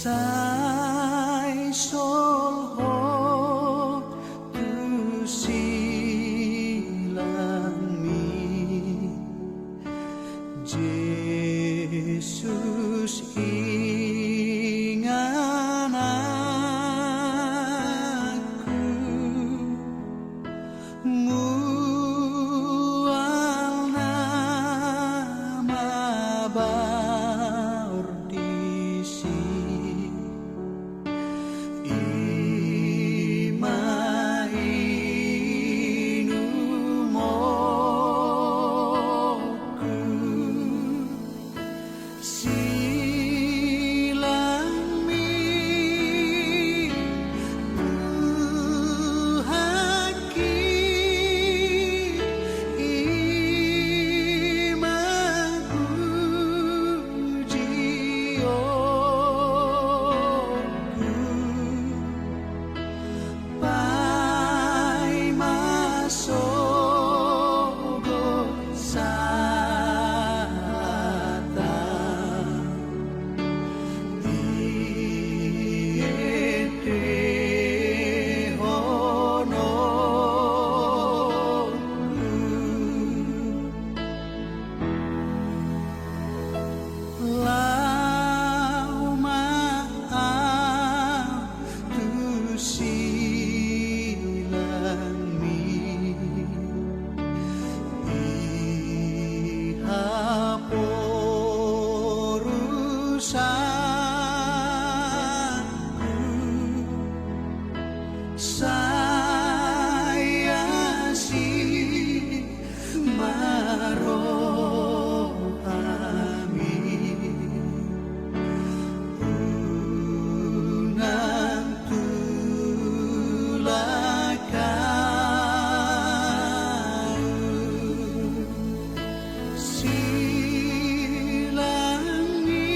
sai soho tu silami Yesus ingat aku mual nama bardisi imainu moku silami haki imaku jioku pai masogo sata diete honoru lau maaf tu silami iha porusanku saya si marohami unang tulakau silangi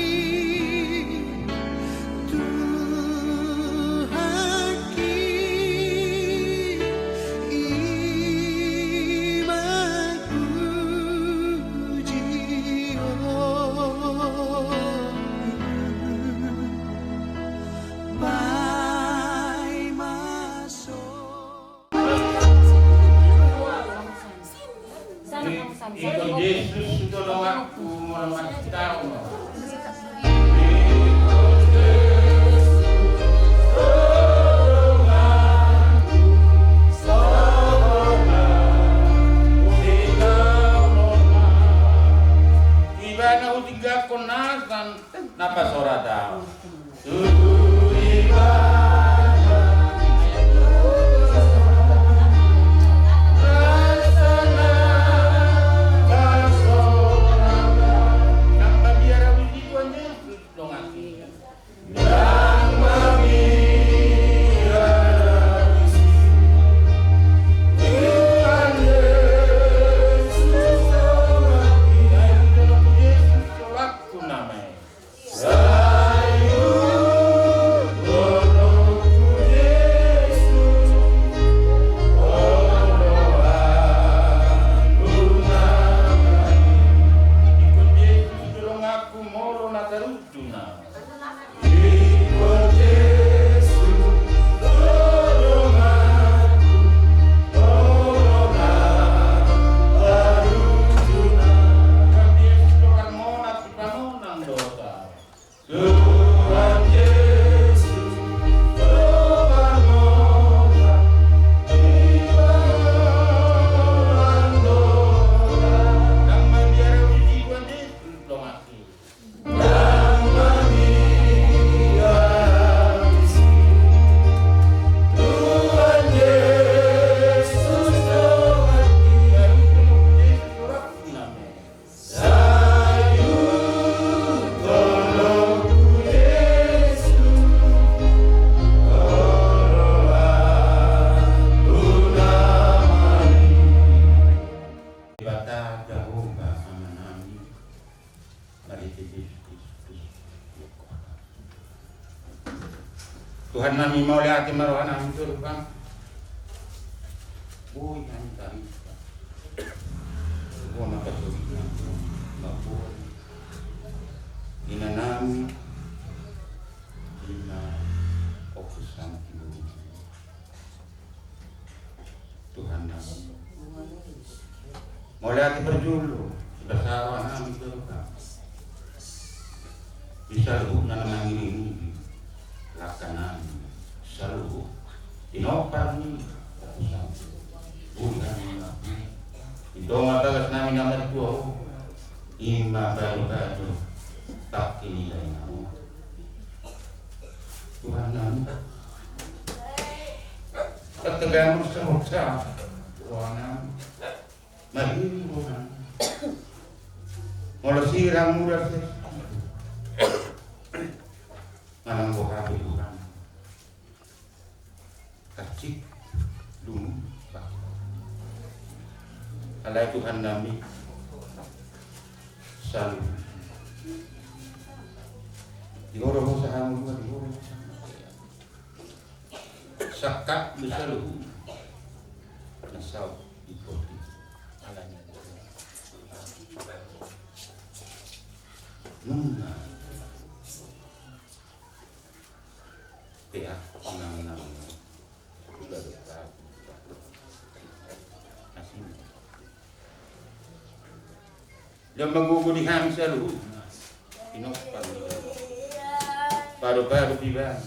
tuhaki imaku jioku pai masuk Ikaw Yesus tulong aku merawat kita. Ibana utiga konasan napa sorada. Tuhan nami mau lihat maruhan nami surga. Boy kami kami. Bukan apa tu? Nggak boleh. Ina nami hati berjulu bersama namin terus bisa lu nanang ini laksana selalu inopan ni bukan itu mata namin namin tuh ima baru tak kini lain Tuhan namin ketegangan semua Tuhan Mari Tuhan Mau sirang mudah sih Manang buka Tuhan Kacik Dulu Alai Tuhan nami Selalu Digoro mo sa hamon mo Digoro mo sa Sakat Misalu Nasaw Ipoti Alanya Nuna Pihak Nang Sudah dekat Asin Yang mengguguli kami selalu Inopan Paru-paru tiba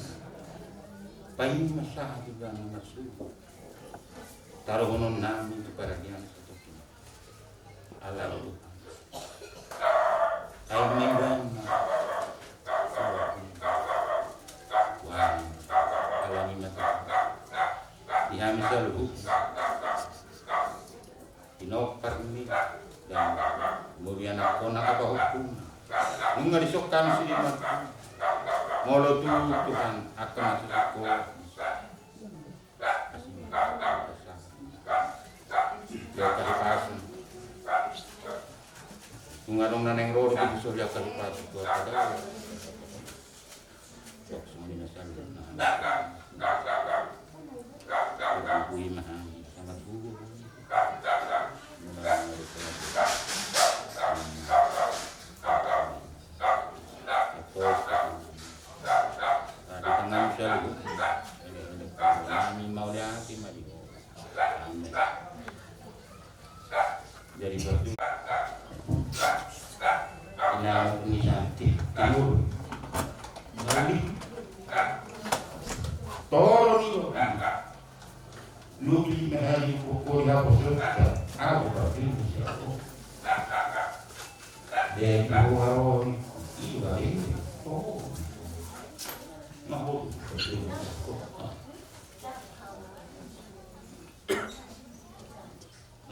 Paling masalah juga masuk Taruh honon namin kepada dia satu Allah Air minggan Tuhan Allah ni mata Dihami selalu Inopar ni Dan kemudian aku nak apa hukum Nunga disokkan sini mati Molo tu Tuhan akan masuk aku Ya kalipasan Nungadong naneng roro di surya kalipasan Tua pada Tok semuanya salin Bui mahami Sangat gugur Kami mau lihat mari. Jadi batu. Ini cantik. Timur. Bali. Toro ni. Lubi mahali pokok ya pokok. Aku berarti siapa? Dia bawa ini ini. Oh. Mau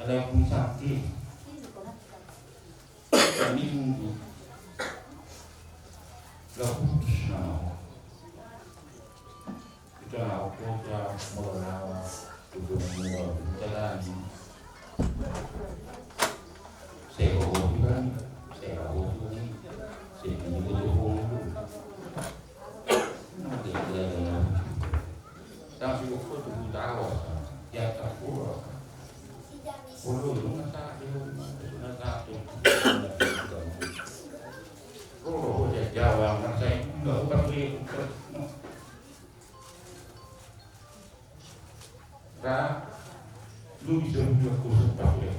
ada yang punya sakit ini mungkin lakukan kita lakukan mengenal tujuan jalan sewa kan sewa Tapi aku tu tahu, ya tak pura. Puluh nasa tu. Oh, dia Jawa nasa enggak pergi. Ra, lu bisa buat kursus pakai.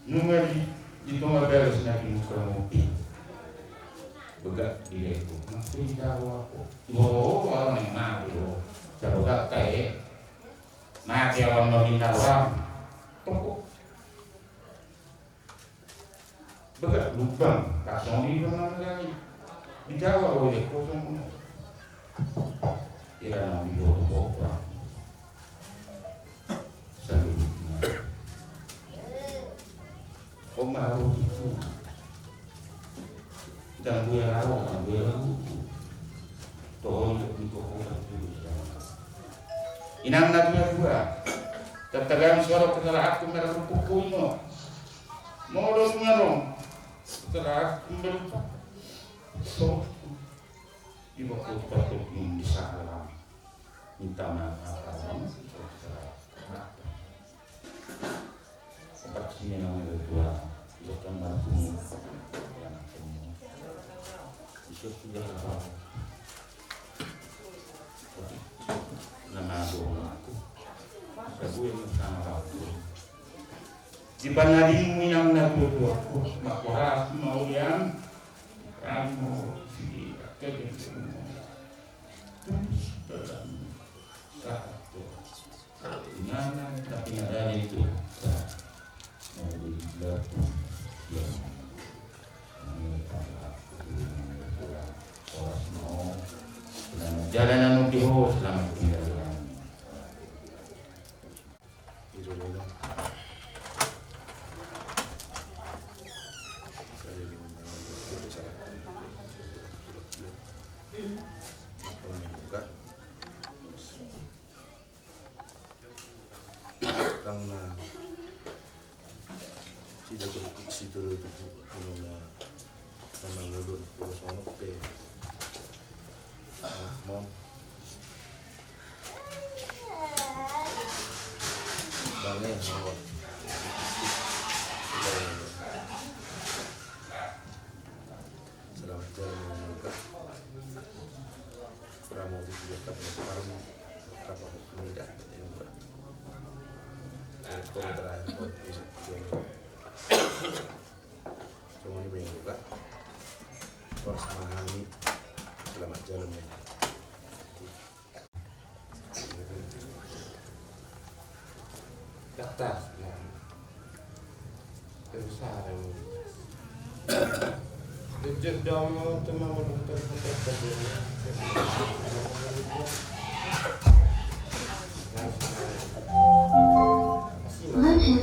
Numeri di tengah beres nak muka mobil. Begat direktur, masih Jawa kok. Oh, orang yang mati loh. Kalau tak kayak mati orang meminta orang, tunggu. Begat lubang, kasong di mana lagi? Di Jawa boleh kosong. Tidak nak dibawa-bawa. Selanjutnya, Omar itu. Dan gue lalu, toh untuk orang itu. Inang nabi gua, tertegang suara setelah aku merah kuku ini, modus ngerong, setelah aku merah, so ibu aku patut bisa dalam minta maaf karena seperti ini namanya dua, bukan baru. Sudah nama aku, saya yang sama aku. Di panalimu yang natutuwa ko, makuha mau yang kamu si akhirnya semua dalam satu nyaman tapi ada itu dari belakang yang orang mau jalanan nubiho selamat tinggal. Karena si dulu itu punya nama lulur terus ono pe mom banget awak selamat jalan menuju Pramu di dekat Pramu kapal muda kontra cuma ini yang buka harus memahami selamat jalan ya kata besar jujur dong teman Bluetooth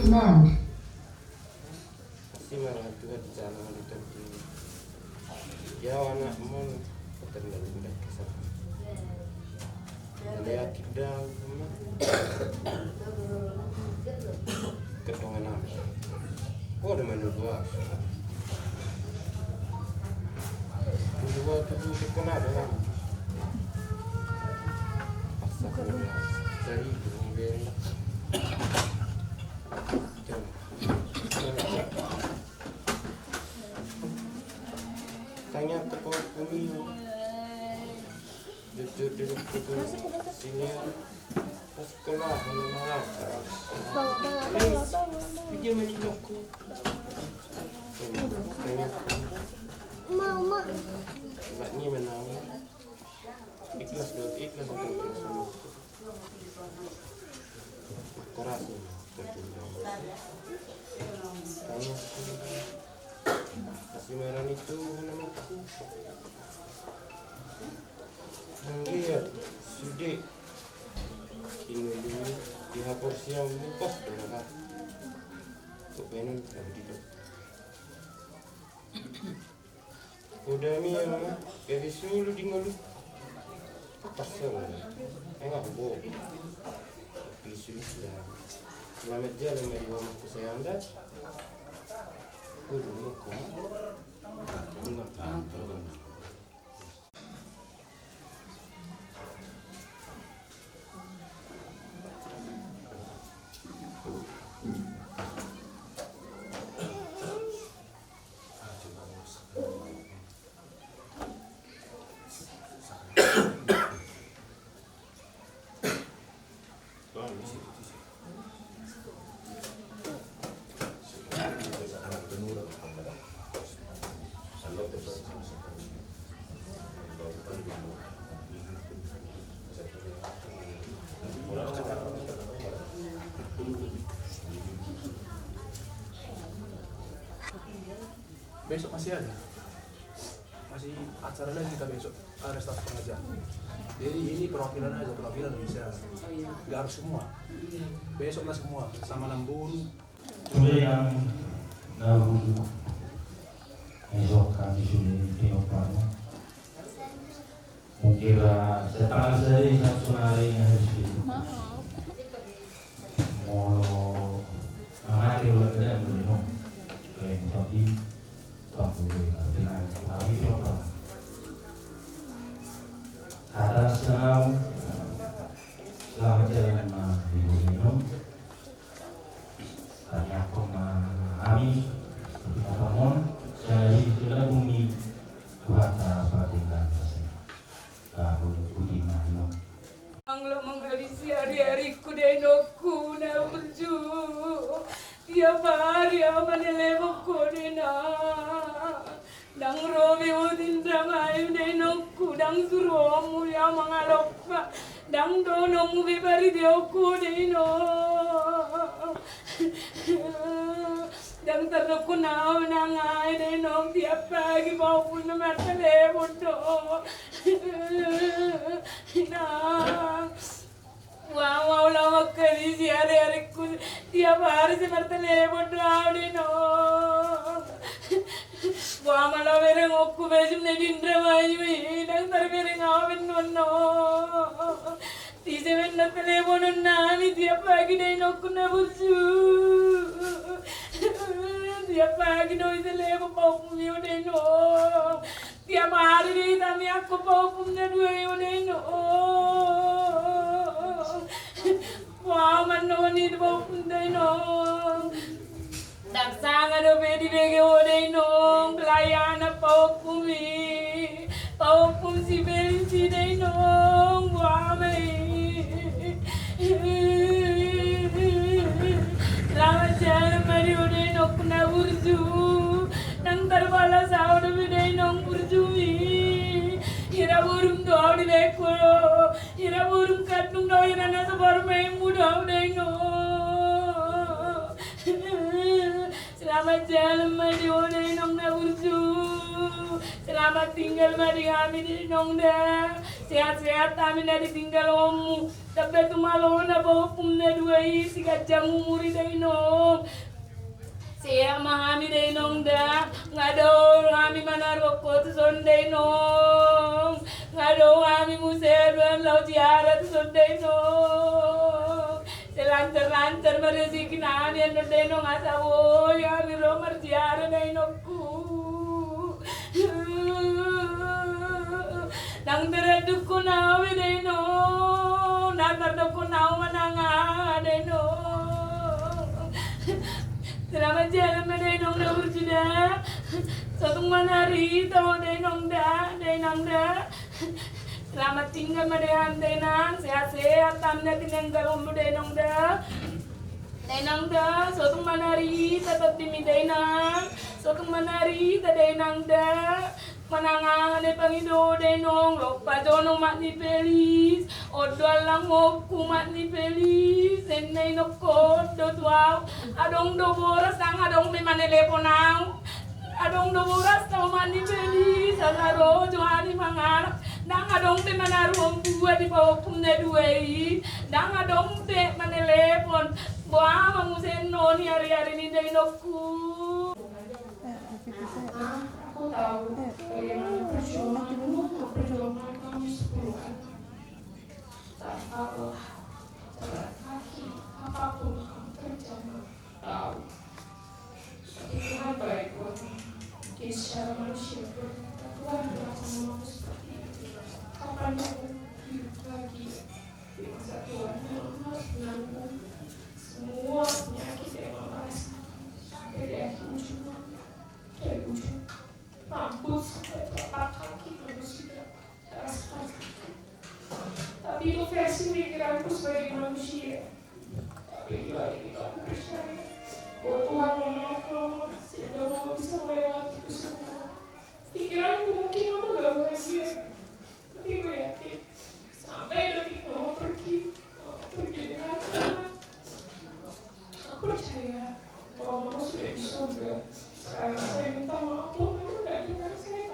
mode. si marah tuh di sana itu ya anak mon terlalu mudah kesal dia kita ketongan apa oh ada menu dua tuh kena dengan pasal dari kemudian tanya tepuk bumi jujur duduk sini pas sekolah mana video menjokku Mama. maknya menang ikhlas untuk korasi tanya si merah itu namaku lihat sudah ini dulu dihapus yang lupa dengan untuk pengen tidak udah nih yang dari sulu di ngeluh pasal enggak bohong isu sudah selamat jalan dari rumahku saya anda dulu kok enggak tahu. Besok masih ada, masih acara lagi kita besok ada staf pengajar. Jadi ini perwakilan aja, perwakilan bisa, nggak harus semua. Besok lah semua sama Nambun. Kemudian dahulu esok kami sudah tengok kamu. Mungkin setengah sehari satu hari harus itu. Mau mengalir lagi belum? Kayak tadi. Ada senang selamat jalan ibu minum karena aku memahami kita bangun dari sudah bumi kuasa pada kamu budi minum Manglo menggalisi hari-hariku denoku na berju tiap hari mayu dai nokku dang suruh ya mangalokpa dang dono mu bebari dioku dai no dang terdokku nau nangai dai nong tiap pagi bau pun matale bodo nah wow lama kali hari ku tiap hari seperti bodo dai no Wah malah bereng aku baju nedindra mayu dang tar bereng awin nono tise menna telepono nani tiap pagi dai nokku na busu tiap pagi doi telepo pau mio dai no tiap hari dai tami aku pau pumna dua yo dai no wah manoni pau pum dai no Daksanga do bedi bege odei nong Belayana paupumi Paupum si beli si dei nong Wamai Selamat jalan mari odei nong kuna burju Nang terbala sao do bedi nong burjumi Ira burung do di bekolo Ira burung katung do ira nasa baru main muda odei nong Selamat jalan mari odei nong na urju Selamat tinggal mari kami di nong da Sehat-sehat kami na ditinggal omu Tapi tu malona bawa pum na duai Si kacang umuri dai nong Siya mahami dai nong da Ngado kami manaroko tu son dai nong Ngado kami museduan lau tiara tu son dai nong Lancar-lancar merezeki nani anu deno ngasawo ya miro marjiara denokku nang teredukku nawi deno nang terdukku naw mananga deno selamat jalan menenong na urjuda satung manari tau denong da denang da Selamat tinggal madehan denang, sehat-sehat tamnya tinenggal umbu denong da. Denang da, sotung manari tetap dimi denang, sotung manari ta denang da. Manangan ne pangido denong, lopa jono mak ni pelis, odol lang ngopku mak ni pelis, senay nokod do tuaw, adong do boras ang adong may maneleponaw. Adong do boras tau mak ni pelis, alaro johani mangarap. Nang adong te manaruang buah di bawah pumna duai. Nang adong te manelepon. Buah mangusen noni hari-hari ni dari nokku. Aku tahu bagaimana perjuanganmu memperjuangkan kami 10 kali. Tanpa lelah, jalan kaki, apapun kamu kerjakan. Tahu. Tuhan baik buatmu. Dia secara manusia berkata, Tuhan telah memang seperti itu. Kapan aku hidup lagi di masa Tuhan yang harus menanggung semua penyakit yang merasa dari ujung rambut sampai telapak kaki manusia terasa. Tapi itu versi pikiranku sebagai manusia. Tapi lagi aku percaya bahwa Tuhan menolong sehingga aku bisa melewati itu semua. Pikiranku mungkin aku gak bahagia, tapi gue yakin sampai detik mau pergi dengan Tuhan. Aku percaya bahwa mama sudah di surga. Sekarang saya minta maaf, Tuhan gak dengar saya.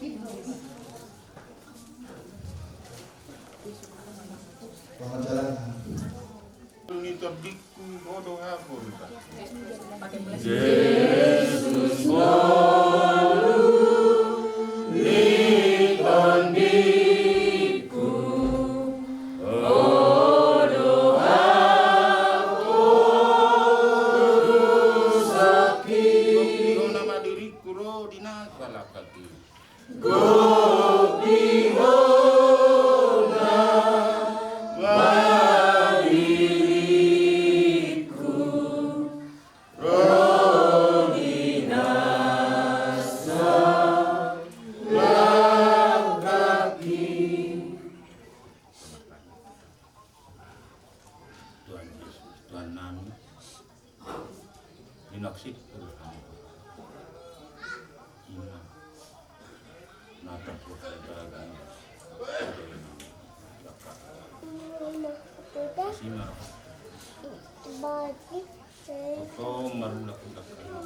Selamat jalan. Ini tabdikku bodoh apa? Yesus nama diriku roh dinakalah kaki. Tuhan Yesus, Tuhan nami, dinaksip Tuhan. Ina, natap Tuhan talagang Simar. Kau marulak-ulak kayo.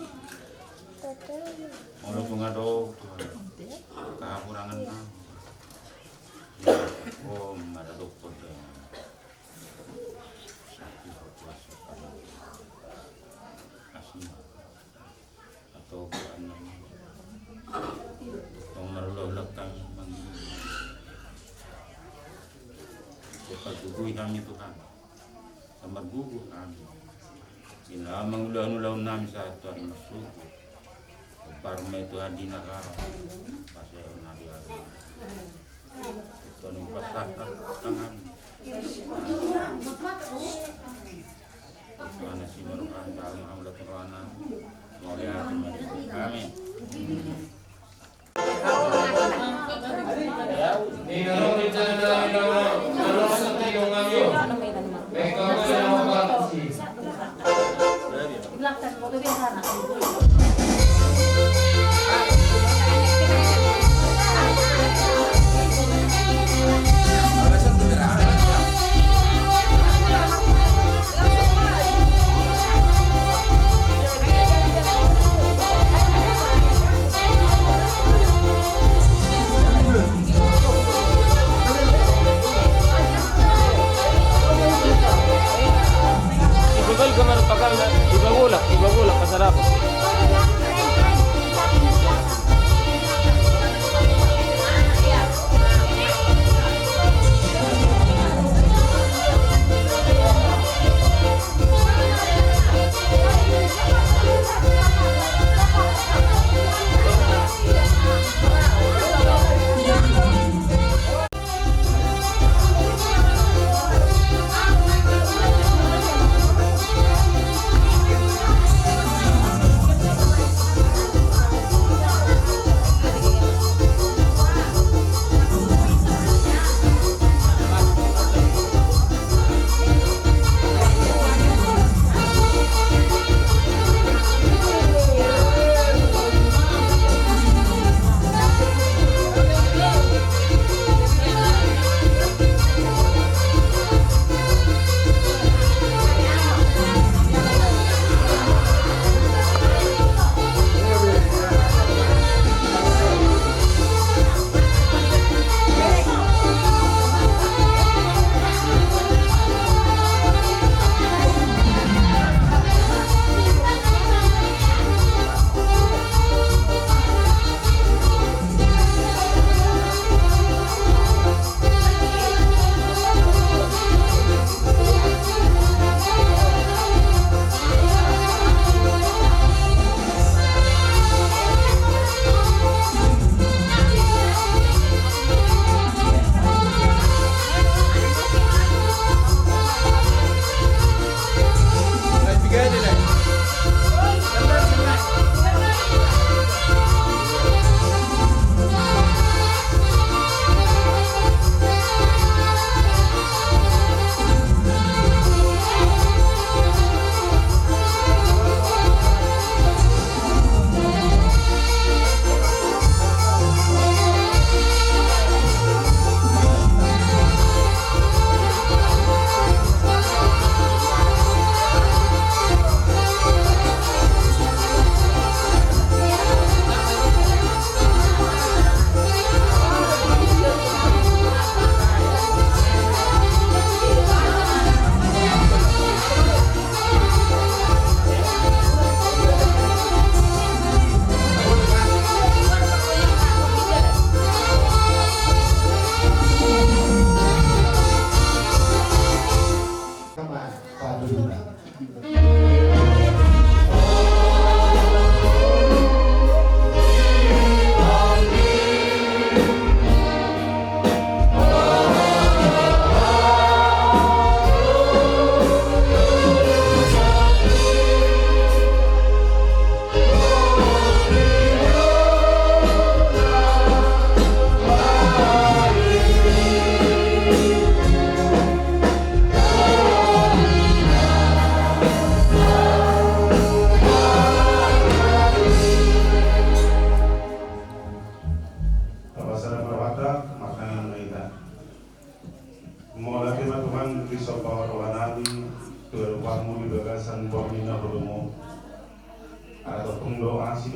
Mula ko nga daw, kahapurangan na. Kau maradok po dyan. Sakit ko po sa Asimar. Atau ano. Kung marulak kami pagguguy kami Tuhan. Sa magguguh kami. Ginamang ulan-ulan namin sa ito ay masugo. Para may Tuhan di nakara. Kasi nabi ako. Ito nung pasakat ang amin. Tuhan na sinurukan kami ang ulat ng kawan namin. Muli atin marisip. Amin. Belakang foto biasa.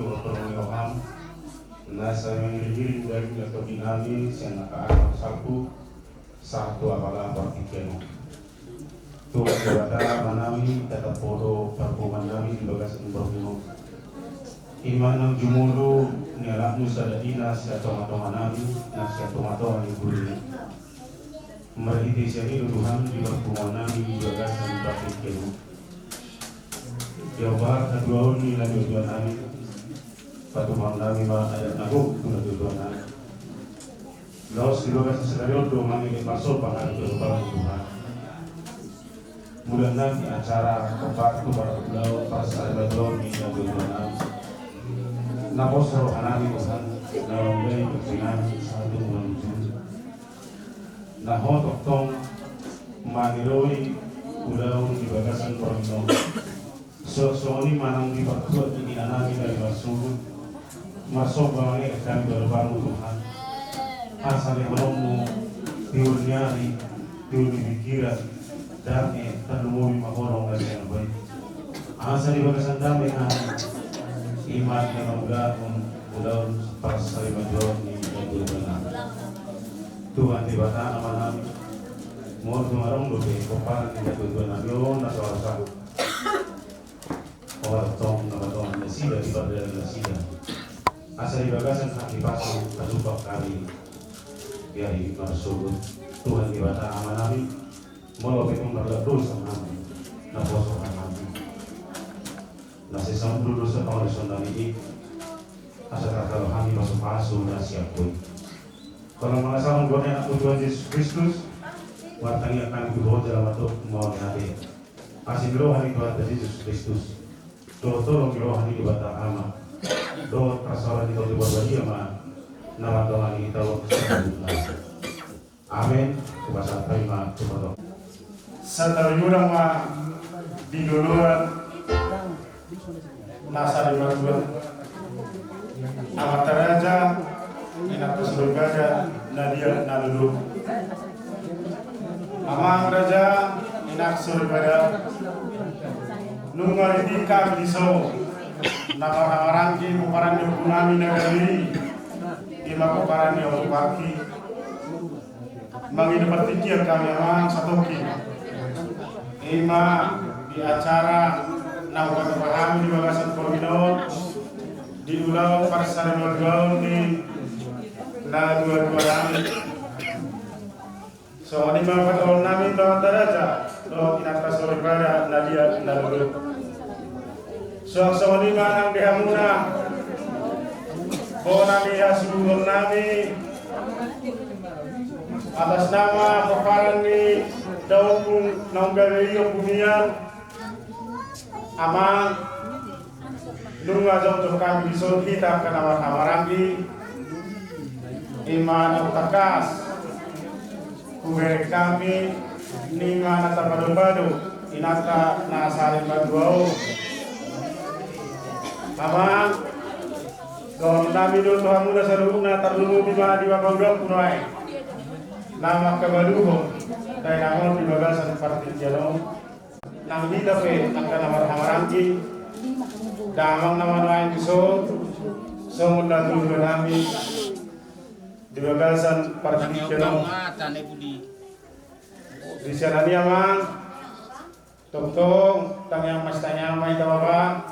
to permohonan nasa mengirim dari atau dinami siang akan sapu satu apalah partikel tu kata manami kata podo perkuman nami di bagas umroh iman jumulu niala musa dadina siapa nami nasihat tomato yang bulu merhiti siang Tuhan di perkuman nami di bagas partikel Jawa kedua ini lagi tujuan nami patu nami ma ayat nahu guna tujuan nami Laos di bagas sedario do mami masuk pangan ke Tuhan mudah nanti acara kepada pulau pas ada pulau di Jawa Napos roh anami Tuhan dalam gaya berkenan satu menuju Nahon oktong maniroi pulau di bagasan Provinsi Soalnya manang di perkuat ini anami dari masuk bangai akan berbaru Tuhan asal yang menemukan tiurnyari tiur pikiran damai terlalu mahorong dari yang baik. Asal di bagasan damai iman yang menggabung bulan pas hari majuan di bulan Tuhan di bata amanam mau tumarong dobe kopan di bulan yo nasawar sahu orang tong nama tong nasida di pada nasida asal di bagasan kaki pasu kasupak kali biar masuk Tuhan di bata amanam Molo petong berlaku sama kami, naposo kami. Nasi sambil dosa tahun sondan ini, asal kata kami masuk pasu dan siap pun. Kalau merasa menggoda Tuhan Yesus Kristus, wartanya akan dibawa dalam bentuk mau hati. Asal rohani Tuhan Yesus Kristus, doa tolong rohani di bata ama, doa prasaran itu dibuat ama, nama Tuhan kita waktu Amin. Kepada terima kepada Satarjurang ma di duluan nasa di duluan amat raja enak surga nadia nalulu amang raja enak surga nungal di kam di so nama hamarangki kuparan di punami negeri ima kuparan di opaki mangi dapat tikian kami amang satoki Ima di acara naukan pahami di bagasan Provinsi di ulang parsari Lodgau di na dua nami so ini mengangkat orang nami lawan daraja lo inata sore pada nadia nalu so ini manang dihamuna bo nami hasilul nami atas nama peparan ni daun pun nonggali yang bunian amang nunga jauh kami di sol kita kenawar amarangi iman utakas kuber kami ninga nata bado inata nasarin baduau amang daun nami dulu Tuhan muda saruna terlalu bima di bawah dua punai nama kebaduho dari nama di bagasan parti jano nang di dape angka nama hamarangi damang nama lain diso semua dulu nami di bagasan parti jano di sana dia mang tong tang yang mas tanya mai tawa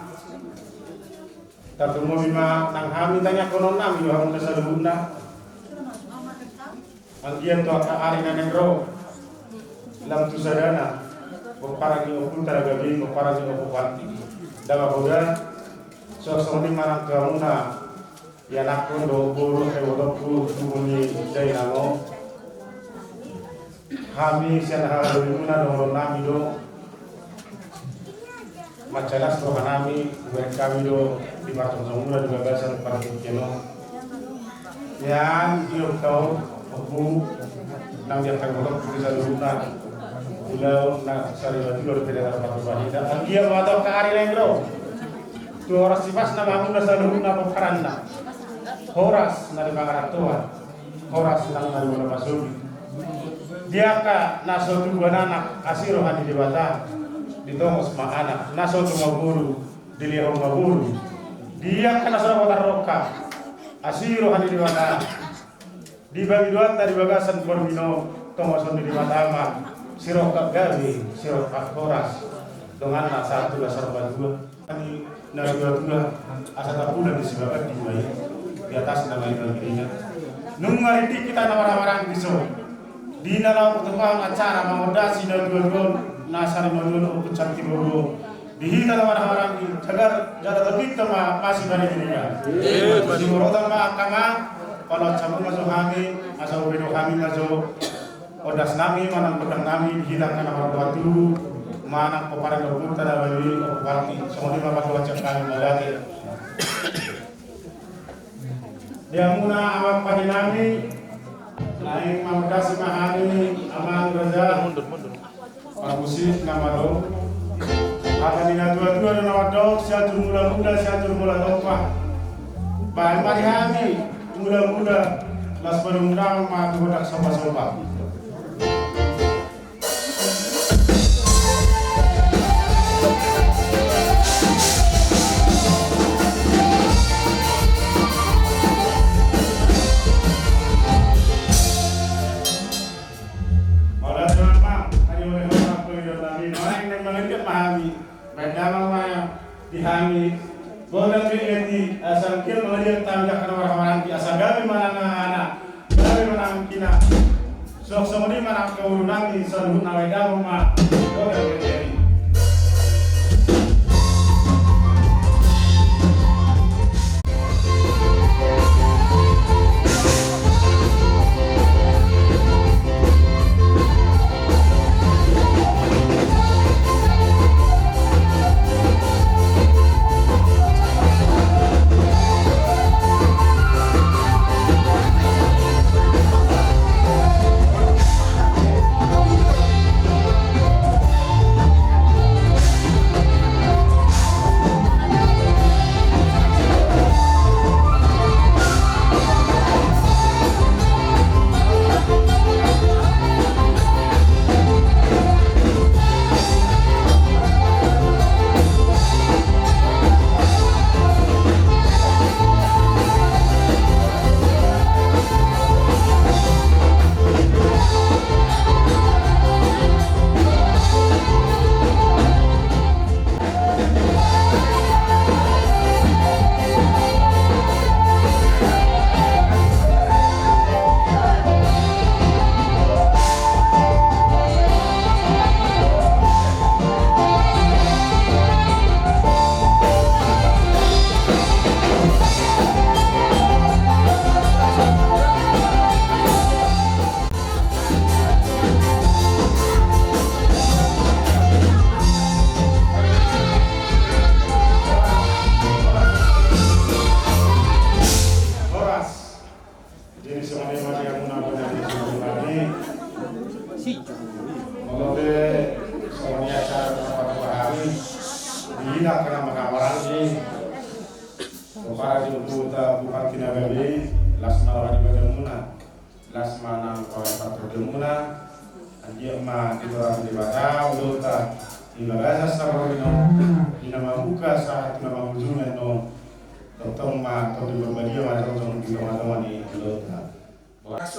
tapi mau bima nang kami tanya konon nami yang udah saduna Angkian tu akan hari nanengro lam tu sadana peparang ni opun taragabi peparang ni opun daga boda so ni marang kauna ya nakun do buru ke bodoku tuni dai namo kami sian hal duna do nami do macalas to kami kami do di martung samuna juga gasan para keno yang iyo tau aku nang dia akan bodoh bisa duluan ulau nak sari lagi lor tidak dapat berbahaya dan dia matau ke hari lengro tu horas sipas nama aku nasa duluan apa karanda horas nari pangarat tuan horas nang nari mana masuk dia ka naso tu dua anak kasih rohani di bata di tongos ma anak naso tu maburu di lihat maburu dia kena sarwa roka asiro hani diwata dibagi dua tadi bagasan formino tomason di matama siro gawi siro horas dengan satu dasar dua kami nara dua asa tapuna di sebelah di atas nama ini nungariti kita nama-nama biso di dalam pertemuan acara mengodasi dan dua nasar menurut untuk cantik dulu di nama-nama agar jalan lebih tema masih dari dirinya di morotan kama kalau campur masuk kami masuk video kami masuk odas nami mana pedang nami dihilangkan nama batu mana peparan dokumen tada bagi peparti semua di bapak baca kami melati dia muna awak pada nami lain mamdasi mahani aman raja Pakusi nama do akan dina dua-dua dan nama siatur mula-mula siatur mula dompa bahan mari kami mula-mula las berundang mah budak sopa-sopa dihami bola eti asal kil mengalir tanjak kana orang-orang di asal gabi manana gabi manang kina sok somodi manang kaurunan di sarun naweda ma bola eti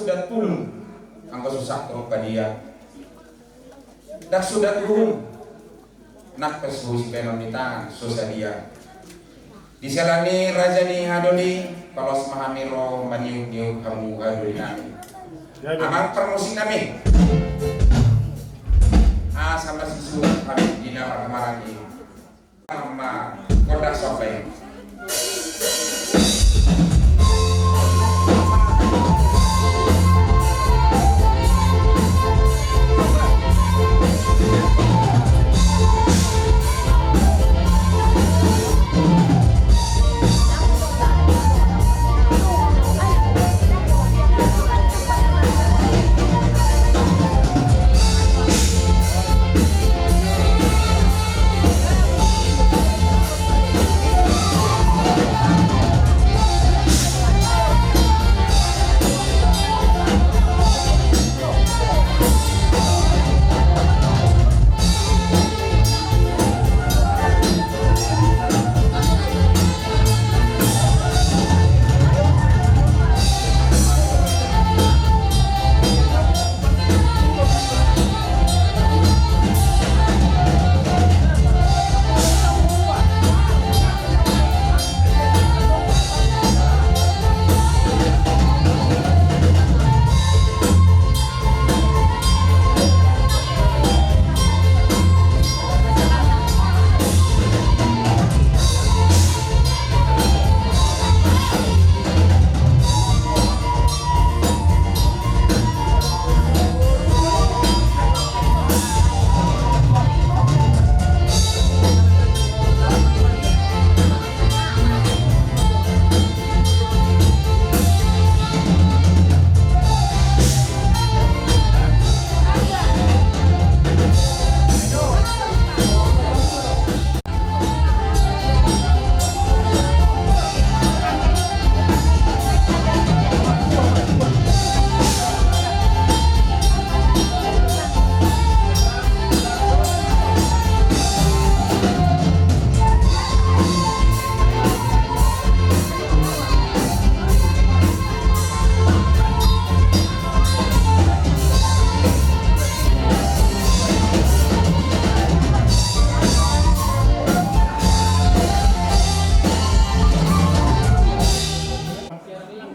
sudah tulung angka susah kerupa dia dak sudah turun nak pesuh penonitan susah dia diselani rajani hadoli kalau semahamiro maniuk kamu hadoli nami amang promosi nami sama sisu kami di nama kemarin ini sama kodak sopai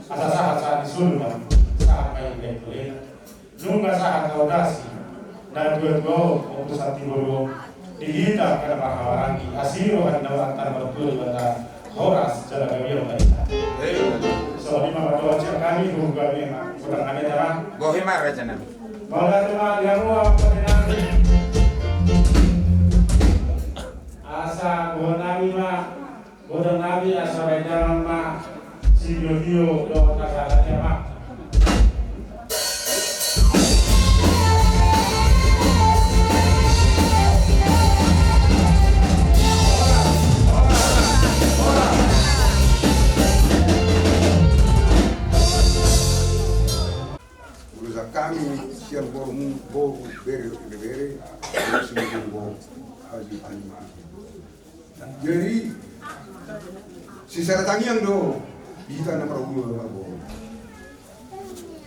asa sahat disulman sahat main baik nunga sahat kaudasi dan dua untuk saat timbul dihita karena pahawarangi asiro handa antar bertuah bata horas cara kami kita so di mana doa kami juga ni kurang ada jalan Bohimar aja nih. Mala cuma dia mau apa nanti asa godang nabi asa jalan mah si bio do kasarannya mah kami siang boru bere semua boru haji ani. Jadi sisa tangiang do kita nama ulu boru.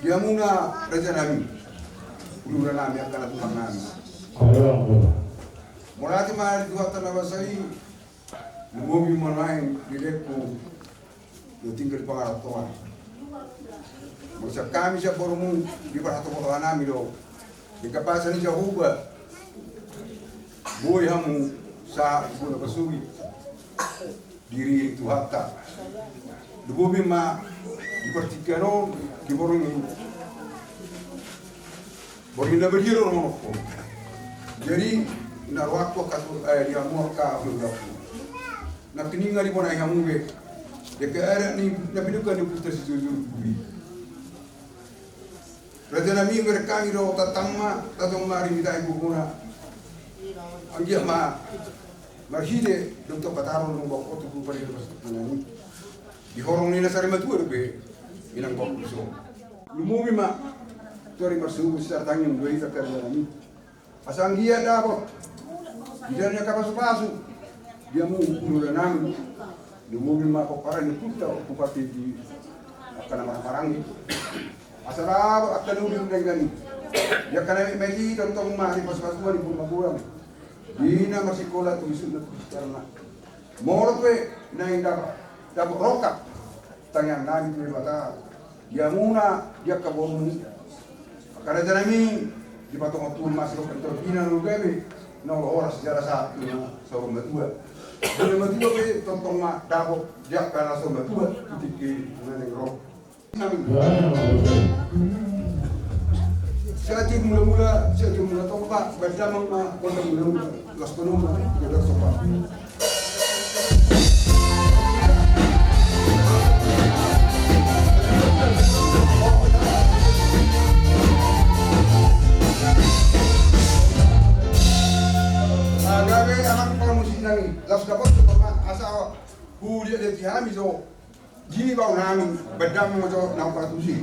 Dia muna raja nami, ulu nami akan tulang nami. Mulai mari dua tanah basai, mobil main di deku, do tinggal pengarat tuan. Masa kami siya borumu di barato ko nami do. Di kapasan ni Jehovah. Boy hamu sa ibu na basuwi. Diri itu hatta. Dububi ma di partikano di borumi. Borin na berdiro no ko. Jadi narwako katu di amor ka ulo. Na kininga di bona hamu be. De ka ni na biduka ni pusta si jujur bubi. Raja nami berkami do tatama tatong mari mitai bukuna. Anggia ma marhide doktor pataro nung bako tu pari nani. Di horong ni nasari matua be inang bako so. Lumumi ma tori marsu besar tanging do ita kerja nami. Asang dia dapat. Dia kapas pasu. Dia mu ulu nami. Lumumi ma ko parani puta okupati di akan parangi. Asal akan udah dengan ya karena meli tentang mari pas-pas di purba-purba. Dina masih sekolah tu isu karena mau pe naik dapat rokat tanya nani tu bata dia muna dia kabom karena janami di patong tu masuk kantor pina lu gabe no horas sejarah satu so matua dia matua pe tentang mak dapat dia karena so matua titik nang rok Saya mula tompak berdamang ma kota mula las penumpa kita sopa. Gawe anak musik nangi las dapat sopa asa dia de tihami so gini bau nami berdamang so nampak tusi.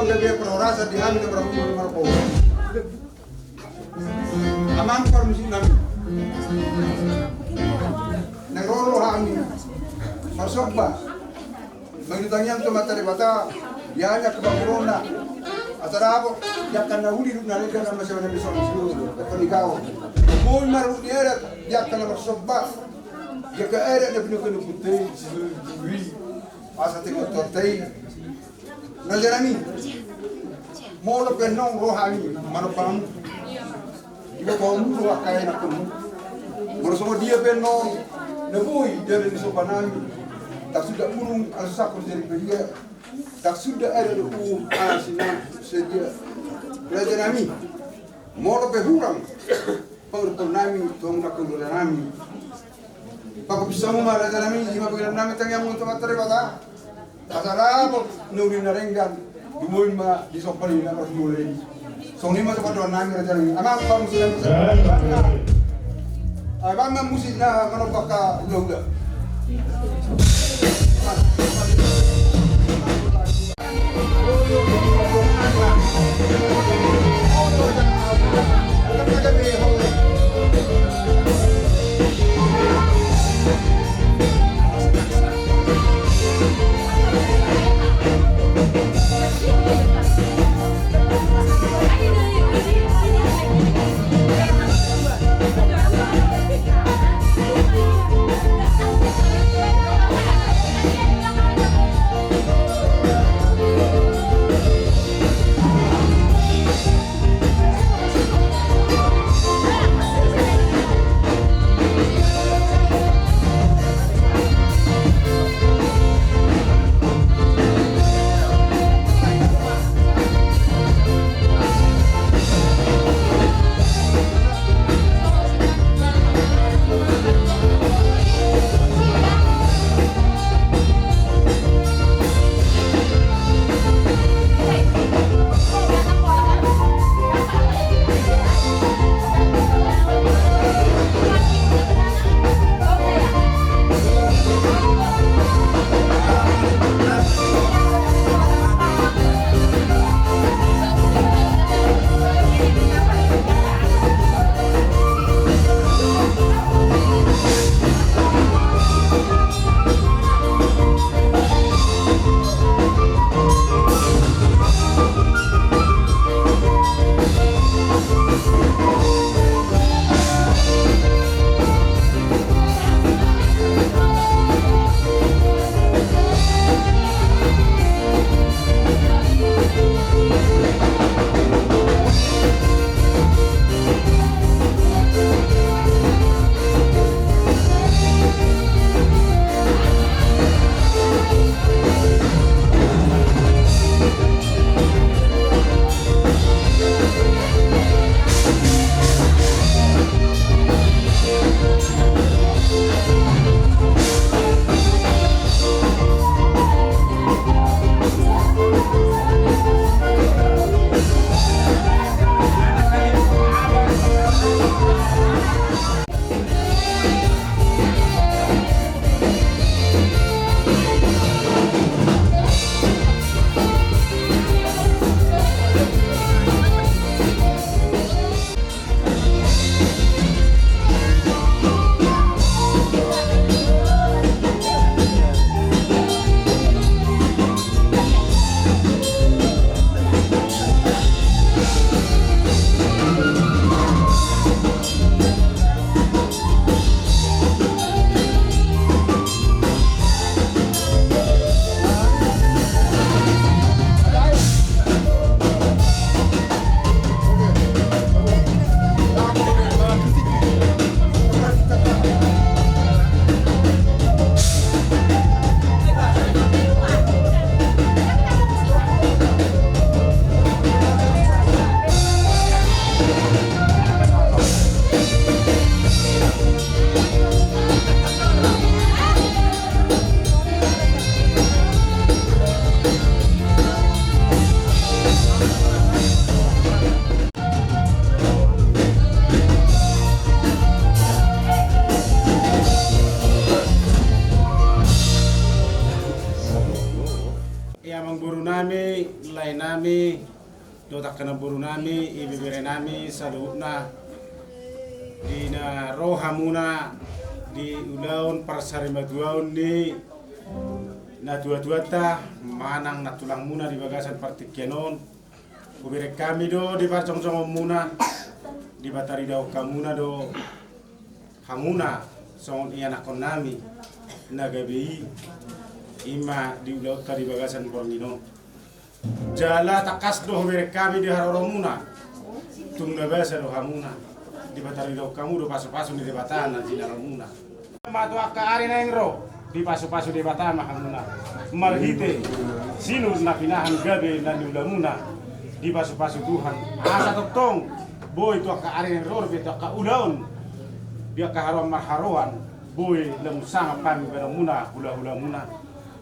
bebe perorasa di hamil berhubung marco. Aman par musik nami. Neroro hami. Masobba. Magdutangyan to matare bata. Yanya ke Corona. Atara ako yakan na huli na rin ka masya na bisong siguro. Panigaw. Boy maru ni era yakan na masobba. Yaka era na binukan ng putay. Asa te ko tortay. Najarami. Molo penong rohani manopam. Iba ko mu ro kaya na kumu. Moro semua dia penong nabui dari sopanami. Tak sudah burung alsakor dari dia. Tak sudah ada asina sedia. Najarami. Molo pe hurang. Pangurtonami tong nakulurami. Pag bisa mo marajarami ima pagina nami tangyang mo tumatare bata. Asarabot nuri na renggan. Dumuin ma di sopali na masmulay. So ni ma sa padon nami rajarami. Amang pang sila sa abang ma musik na manopaka loga. buru nami, lai nami, dotak kena buru nami, ibibere nami, salutna di na rohamuna di ulaun persarimaduaun ni na tua-tuata manang na tulang muna di bagasan partikenon kubere kami do di barcong-cong muna di batari daw kamuna do hamuna songon iya nakon nami na gabi ima di ulaut di bagasan pornino jala takas do kubere kami di haroro muna tung na basa do hamuna di batari daw kamu do pasu-pasu di debatan nanti naromuna matu akka ari na engro di pasu-pasu di batama hamuna marhite sinu na pinahan gabe na niulamuna di pasu-pasu Tuhan asa totong boy tu akka ari engro beto akka ulaun dia ka haruan marharuan boy lemu sama pami beramuna hula-hula muna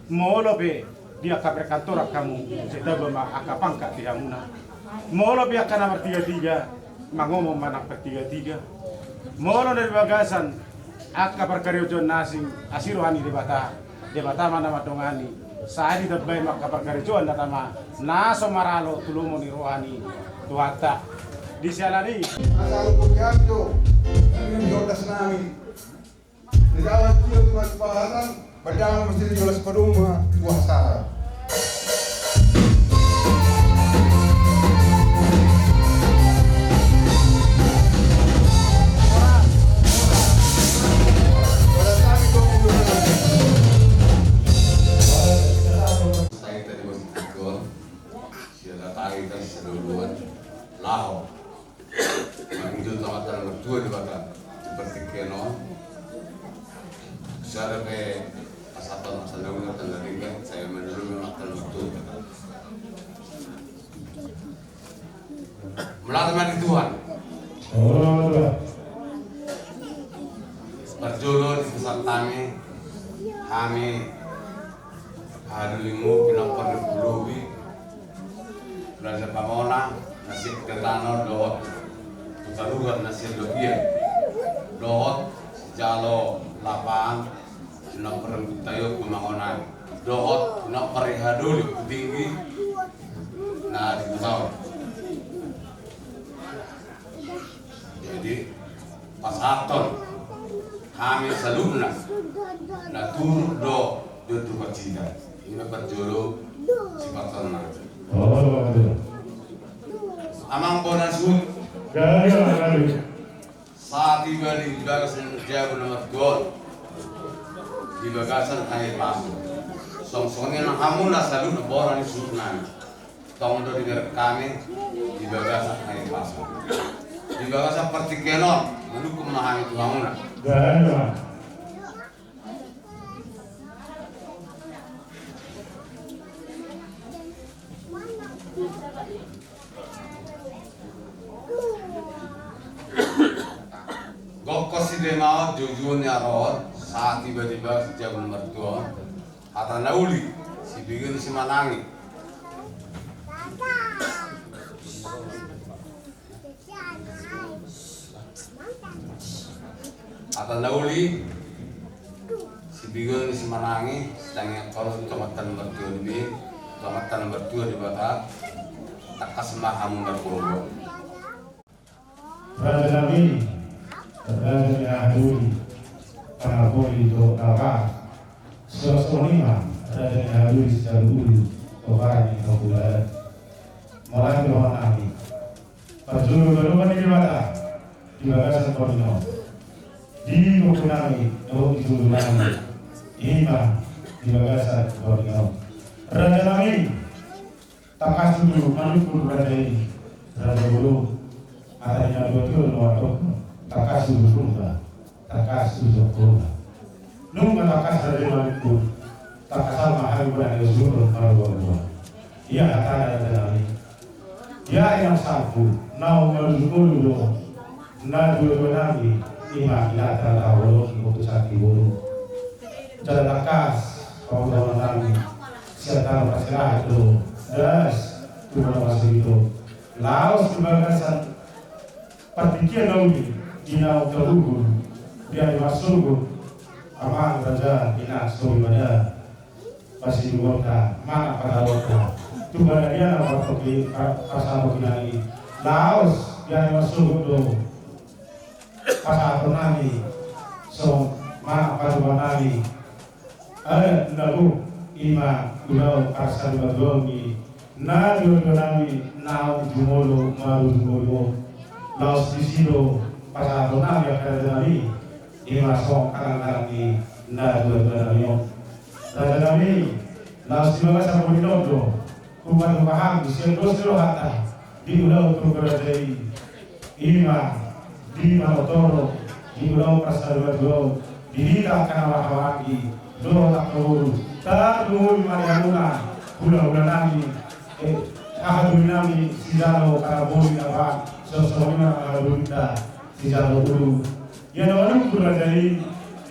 molo be dia ka berkantor kamu setaba ma akka pangkat di hamuna molo be akka nomor 33 mangomong manak per-3 molo dari bagasan akka perkaryojon nasing asirohani debata mana matongani saadi dabbay makka perkaryojon datama naso maralo tulumo ni rohani tuata di sialani asal pagkakto ang yotas namin nagawat siya tumas paharan padang masjid yolas paduma puasa Laho, mengunjung tempat berdua di Batam seperti Keno, saya pe pasapun masalah tanda saya menurut makan betul. Melatih Tuhan. Berjolo di pusat kami hadulimu pinapar bulubi, Raja Pamona. Nasib ketano dohot tutarugan nasib dohir dohot jalo lapang na perang tayo kumangonan dohot na parihaduli tinggi na ditaw jadi pasaton kami saluna na tur do kacida ini berjolo sifatan na amang bonasud saat tiba di bagasan Jawa nomor 2 di bagasan air pasir song-songnya nak hamuna selalu neboran sunan tahun do di kami di bagasan air pasir di bagasan partikenon menukung memahami hamuna Gokos si Demao jujurnya roh saat tiba-tiba sejak nomor 2 kata nauli si bikin si manangi kata nauli si bikin si manangi sedangnya kalau kecamatan nomor 2 lebih kecamatan nomor 2 di Batam takas mahamun berbobo Raja Nabi Raja Yahudi Panapoli do Tawa Sosonima Raja Yahudi secara dulu Tuhan yang populer Mulai Tuhan Nabi Pajulu berubah di mata di bagasan Porino di Bukunami do Izulu Nabi Ima di bagasan Porino Raja Nabi takas dulu manupur Raja ini Raja Bulu adanya betul waktu takas dulu takas dulu nunggu takas dari manupur takas mahal bukan dulu malu ia kata dari ia yang sapu nau malu na dulu nabi ima ila tahu keputusan ibu jalan takas kau nabi siapa masalah itu das cuma masih itu laos kebagasan partikia nauli ina ukarugu dia masugu amang raja ina sobi pada masih wota mana pada wota tuba dia na waktu pasal begini Laos yang masuk do pasal nami so mana pada nami lalu ima kulau pasal bagomi na do nami na jumolo maru jumolo Laos di sini pasal nami akan nami ima so akan nami na do nami kami Laos di bawah sama Binodo kuman paham silo hata di ulau berada ima di Malotoro di ulau Prasadoarjo di Kakana Wakawaki do tak kaburu tak dulu Marianuna ulau nami nami sijalo karaboni apa sosoknya karabunda sijalo dulu ya orang berada di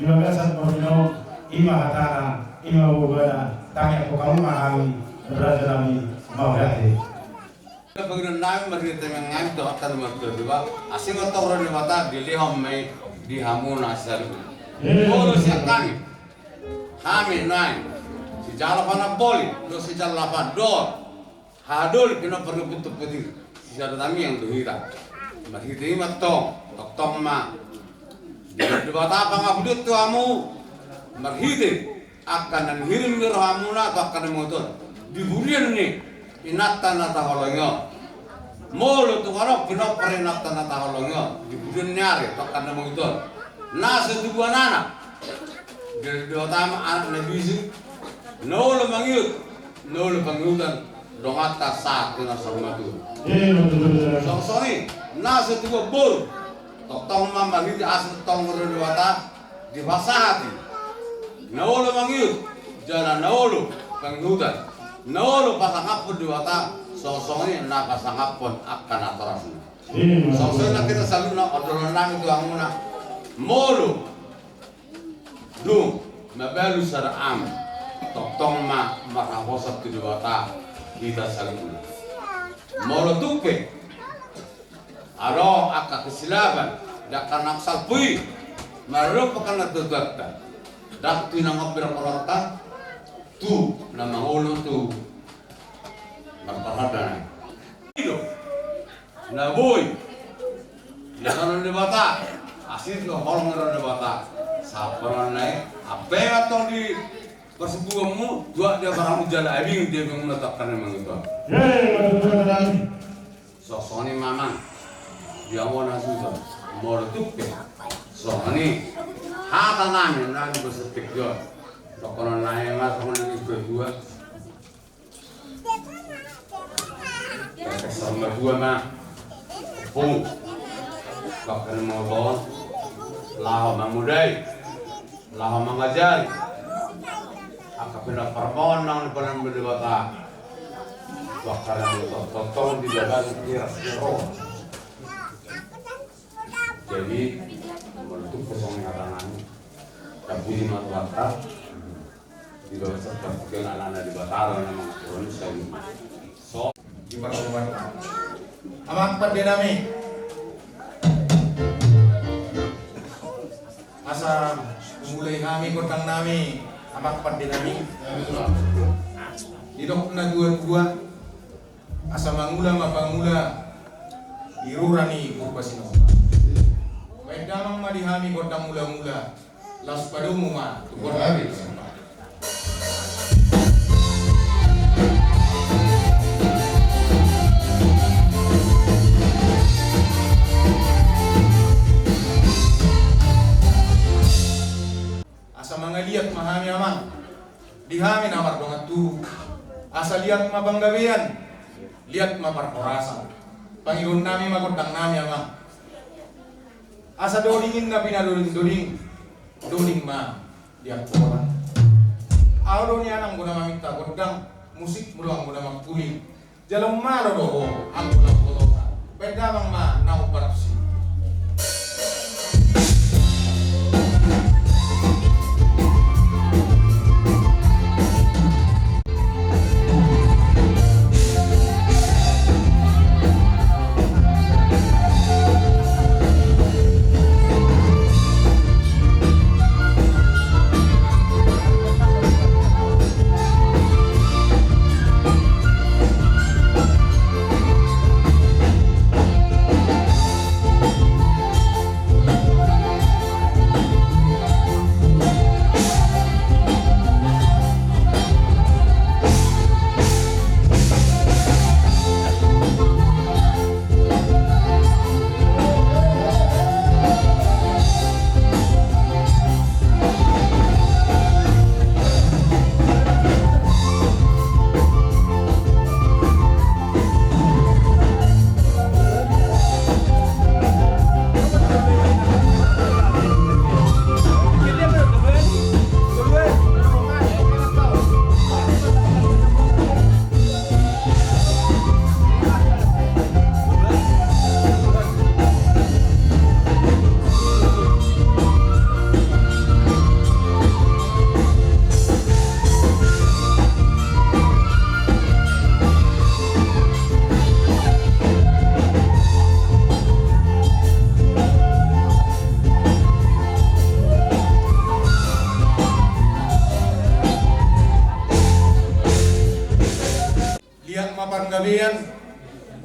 bawah Binodo ima hatana ima bubana tanya ko kamu mahali berada nami mau hati. Pagino nami marita mengai to akan magdodiba asing otoro ni mata dilihom may dihamuna salu. Bolo siya kami. Kami nai si jalo pana boli do si jalo lapan dor. Hadol kino perlu putuk putir si jalo nami yang duhira. Marita ima tong ma. Di bata pangabudut tu amu marhite akan dan hirim mirhamuna atau akan motor diburian nih inatan nata holongo molo tu kalau pino perinatan nata holongo diburian nyari atau akan motor nasi tu buah nana dari utama anak nebisi nolo mangiut nolo pangiutan dongata saat kena sama tu sorry nasi tu buah bor tong mama ini asal tong berdewata di basahati Naolo mangiut, jalan naolo panghutan, naolo pasangapon diwata, sosongnya na pasangapon akan atoras. Sosongnya kita selalu na odol nang itu anguna, molo, dung, mabelu sara am, tong ma maraposat ke diwata kita selalu. Molo tupe, aro akak kesilaban, dakan naksal pui, marupakan natutata. Dakti nang opera korota tu nama holo tu berparada itu na boy na kanon de bata asin lo holong de bata saparan nai apa atau di persepuamu dua dia barang jalan abing dia menetapkan memang itu sosoni mama dia mau nasusa mau tupe sosoni hata nami nami bersetik jo, tokono nai mas tokono ini berdua, sama dua mah, pung, tokono motor, lahu mamudai, lahu mengajari, aku pernah perpon nang pernah berdewata, tokono tokono di jalan kira-kira, jadi untuk kesongan tangan tapi di mata di bawah serta kenalan di Batara memang turun sekali so di pertemuan amak pedinami asa mulai kami kotang nami amak pedinami hidok na dua asa mangula mapangula irurani kurbasino Damang madihami kotang mula-mula las padumu ma tukor habis asa mangaliat mahami amang dihami namar dongat turu asa liat mabanggawian liat maparkorasan pangiun nami makotang nami amang asa dolingin na pinadoling ma diang orang awdo ni anang guna maminta godang musik muluang guna magpuling jalan malo doho ang guna potota bedamang ma nau parapsi Kemudian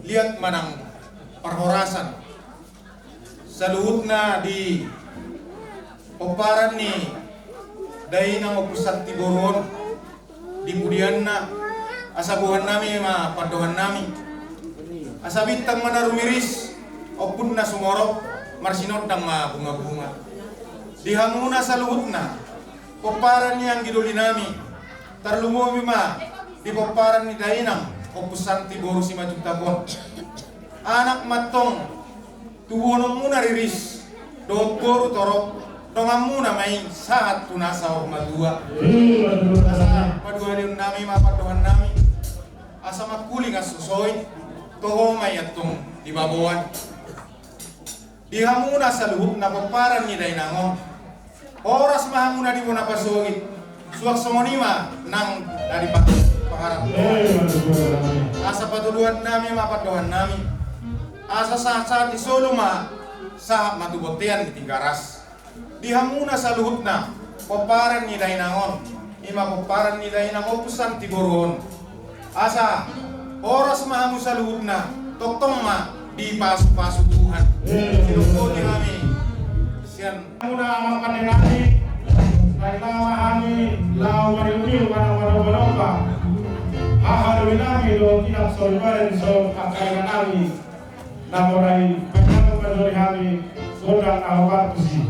lihat manang perhorasan. Saluhutna di peparan ni dainang opusat tiboron di budianna asabuhan nami ma padohan nami asa bintang mana rumiris opun na sumorok marsinot dang ma bunga-bunga dihanguna saluhutna peparan yang giduli nami tarlumumi ma di peparan ni dainang opusan tiboru si majutabon anak matong tuwonong muna riris dot boru torok dongam muna main saat tunasa o madua madua din nami mapadohan nami asa makuling asusoy toho may atong dibabuan dihamuna sa luhut na paparan ni dainangon oras mahamuna di mo napasugit suwak songonima nang dari pangarap asa patuluhan nami mapadohan nami asa saat di soluma sa matubotian di tinggaras dihamuna sa luhut na paparan ni dainangon ima paparan ni dainangon pusan tiboron asa oras mahamu sa luhut na toktong ma di pasu-pasu Tuhan sinukuni kami siyan muna ang kanilani kailangan kami lau mariumil manang pa hahaluin namin o tinang solbarin so kakailan kami na moray pagkakapagdori kami sodang awat pusi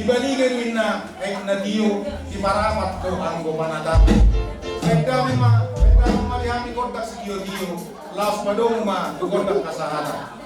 ibaligan min na na diyo di maramat ko ang gumanatap nagdami malihami kontak sa diyo laos padong ma dugondak kasahanan